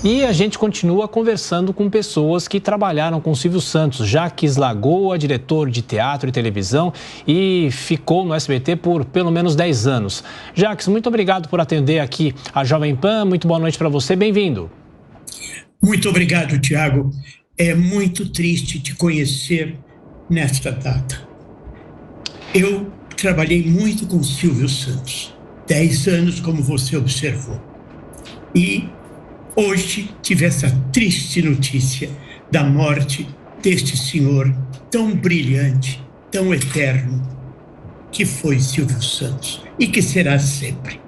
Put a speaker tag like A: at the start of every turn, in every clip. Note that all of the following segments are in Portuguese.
A: E a gente continua conversando com pessoas que trabalharam com Silvio Santos. Jacques Lagoa, diretor de teatro e televisão, e ficou no SBT por pelo menos 10 anos. Jacques, muito obrigado por atender aqui a Jovem Pan. Muito boa noite para você. Bem-vindo.
B: Muito obrigado, Tiago. É muito triste te conhecer nesta data. Eu trabalhei muito com Silvio Santos, 10 anos, como você observou. E hoje tive essa triste notícia da morte deste senhor tão brilhante, tão eterno, que foi Silvio Santos e que será sempre.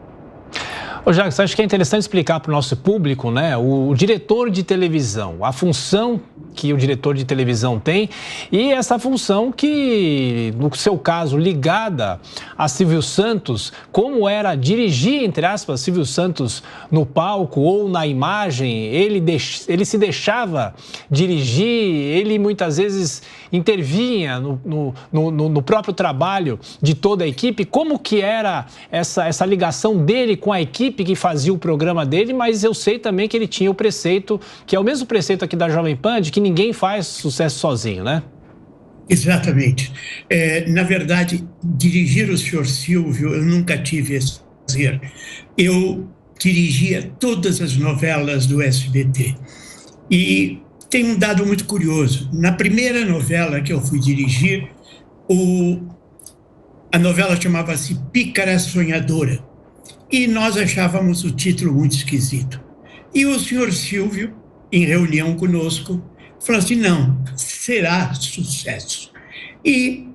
A: Ô, Jacques, acho que é interessante explicar para o nosso público, né, o diretor de televisão, a função que o diretor de televisão tem e essa função que, no seu caso, ligada a Silvio Santos, como era dirigir, entre aspas, Silvio Santos no palco ou na imagem, ele se deixava dirigir, ele muitas vezes intervinha no próprio trabalho de toda a equipe. Como que era essa ligação dele com a equipe que fazia o programa dele, mas eu sei também que ele tinha o preceito, que é o mesmo preceito aqui da Jovem Pan, de que ninguém faz sucesso sozinho, né?
B: Exatamente. Na verdade, dirigir o senhor Silvio, eu nunca tive esse prazer. Eu dirigia todas as novelas do SBT. E tem um dado muito curioso. Na primeira novela que eu fui dirigir, a novela chamava-se Pícara Sonhadora. E nós achávamos o título muito esquisito. E o senhor Silvio, em reunião conosco, falou assim, não, será sucesso. E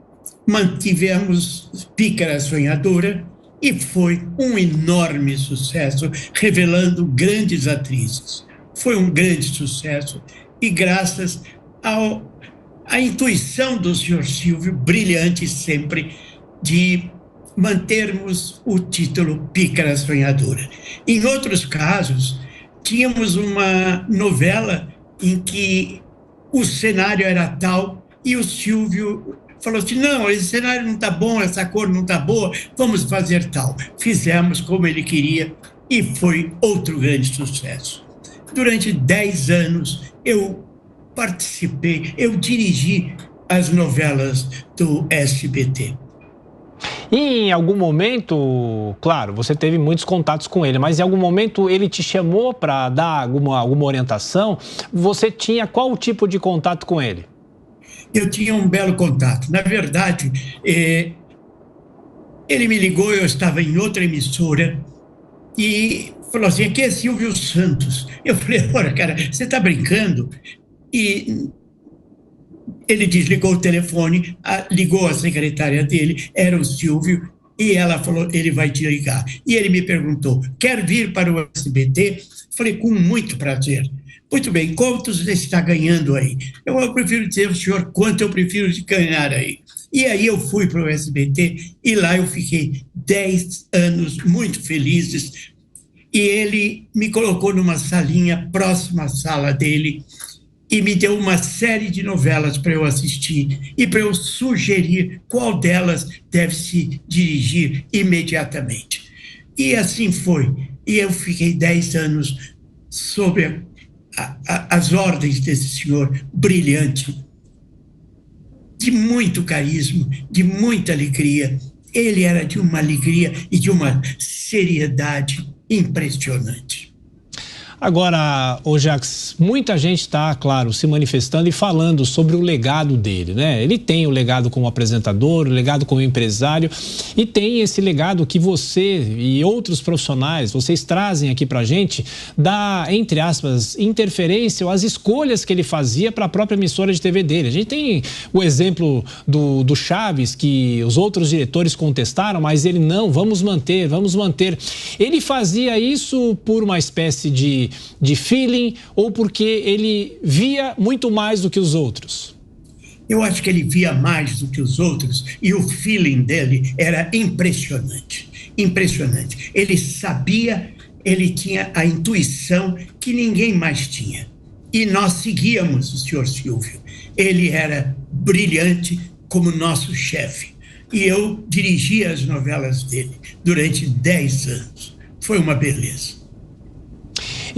B: mantivemos Pícara Sonhadora e foi um enorme sucesso, revelando grandes atrizes. Foi um grande sucesso e graças à intuição do senhor Silvio, brilhante sempre, de mantermos o título Pícara Sonhadora. Em outros casos, tínhamos uma novela em que o cenário era tal e o Silvio falou assim, não, esse cenário não está bom, essa cor não está boa, vamos fazer tal. Fizemos como ele queria e foi outro grande sucesso. Durante 10 anos eu participei, eu dirigi as novelas do SBT.
A: E em algum momento, claro, você teve muitos contatos com ele, mas em algum momento ele te chamou para dar alguma orientação? Você tinha qual tipo de contato com ele?
B: Eu tinha um belo contato. Na verdade, ele me ligou, eu estava em outra emissora e falou assim, aqui é Silvio Santos. Eu falei, olha, cara, você está brincando? E ele desligou o telefone, ligou a secretária dele, era o Silvio, e ela falou, ele vai te ligar. E ele me perguntou, quer vir para o SBT? Falei, com muito prazer. Muito bem, quantos você está ganhando aí? Eu prefiro dizer ao senhor quanto eu prefiro ganhar aí. E aí eu fui para o SBT e lá eu fiquei 10 anos muito felizes. E ele me colocou numa salinha próxima à sala dele e me deu uma série de novelas para eu assistir e para eu sugerir qual delas deve se dirigir imediatamente. E assim foi. E eu fiquei 10 anos sob as ordens desse senhor brilhante, de muito carisma, de muita alegria. Ele era de uma alegria e de uma seriedade impressionante.
A: Agora, ô Jacques, muita gente está, claro, se manifestando e falando sobre o legado dele, né? Ele tem o legado como apresentador, o legado como empresário e tem esse legado que você e outros profissionais, vocês trazem aqui pra gente da, entre aspas, interferência ou as escolhas que ele fazia para a própria emissora de TV dele. A gente tem o exemplo do Chaves, que os outros diretores contestaram, mas ele não, vamos manter, vamos manter. Ele fazia isso por uma espécie de feeling ou porque ele via muito mais do que os outros?
B: Eu acho que ele via mais do que os outros e o feeling dele era impressionante, impressionante. Ele sabia, ele tinha a intuição que ninguém mais tinha. E nós seguíamos o senhor Silvio. Ele era brilhante como nosso chefe. E eu dirigia as novelas dele durante 10 anos. Foi uma beleza.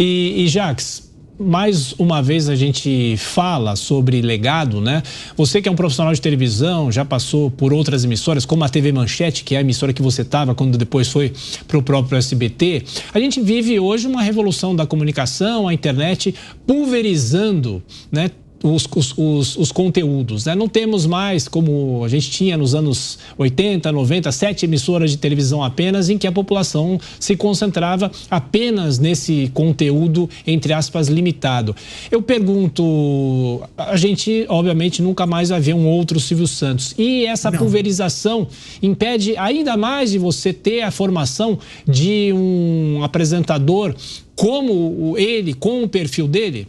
A: E Jacques, mais uma vez a gente fala sobre legado, né? Você que é um profissional de televisão, já passou por outras emissoras, como a TV Manchete, que é a emissora que você estava quando depois foi para o próprio SBT. A gente vive hoje uma revolução da comunicação, a internet pulverizando, né, os conteúdos, né? Não temos mais, como a gente tinha nos anos 80, 90, 7 emissoras de televisão apenas, em que a população se concentrava apenas nesse conteúdo, entre aspas, limitado. Eu pergunto, a gente, obviamente, nunca mais vai ver um outro Silvio Santos. E essa pulverização impede ainda mais de você ter a formação de um apresentador como ele, com o perfil dele?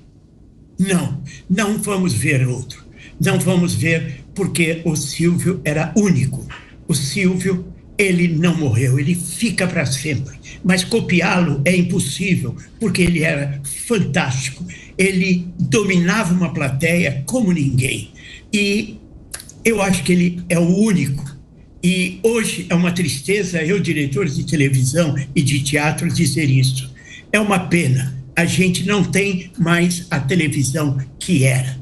B: Não vamos ver outro. Não vamos ver, porque o Silvio era único. O Silvio, ele não morreu, ele fica para sempre. Mas copiá-lo é impossível, porque ele era fantástico. Ele dominava uma plateia como ninguém. E eu acho que ele é o único. E hoje é uma tristeza eu, diretor de televisão e de teatro, dizer isso. É uma pena. A gente não tem mais a televisão que era.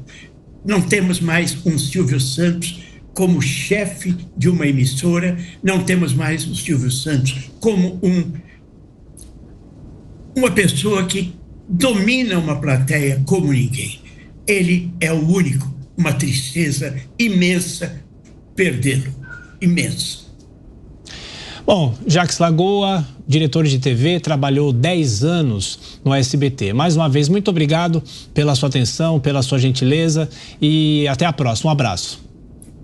B: Não temos mais um Silvio Santos como chefe de uma emissora, não temos mais o Silvio Santos como uma pessoa que domina uma plateia como ninguém. Ele é o único. Uma tristeza imensa perdê-lo. Imensa.
A: Bom, Jacques Lagoa, diretor de TV, trabalhou 10 anos no SBT. Mais uma vez, muito obrigado pela sua atenção, pela sua gentileza e até a próxima. Um abraço.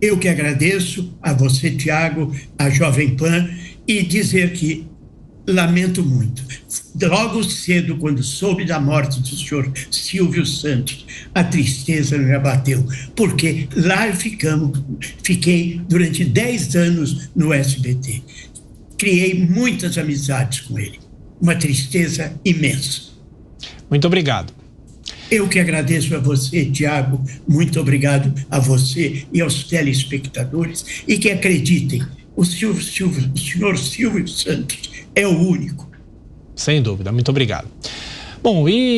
B: Eu que agradeço a você, Tiago, a Jovem Pan, e dizer que lamento muito. Logo cedo, quando soube da morte do senhor Silvio Santos, a tristeza me abateu, porque lá fiquei durante 10 anos no SBT. Criei muitas amizades com ele. Uma tristeza imensa.
A: Muito obrigado.
B: Eu que agradeço a você, Tiago. Muito obrigado a você e aos telespectadores. E que acreditem, o senhor Silvio Santos é o único.
A: Sem dúvida. Muito obrigado. Bom, e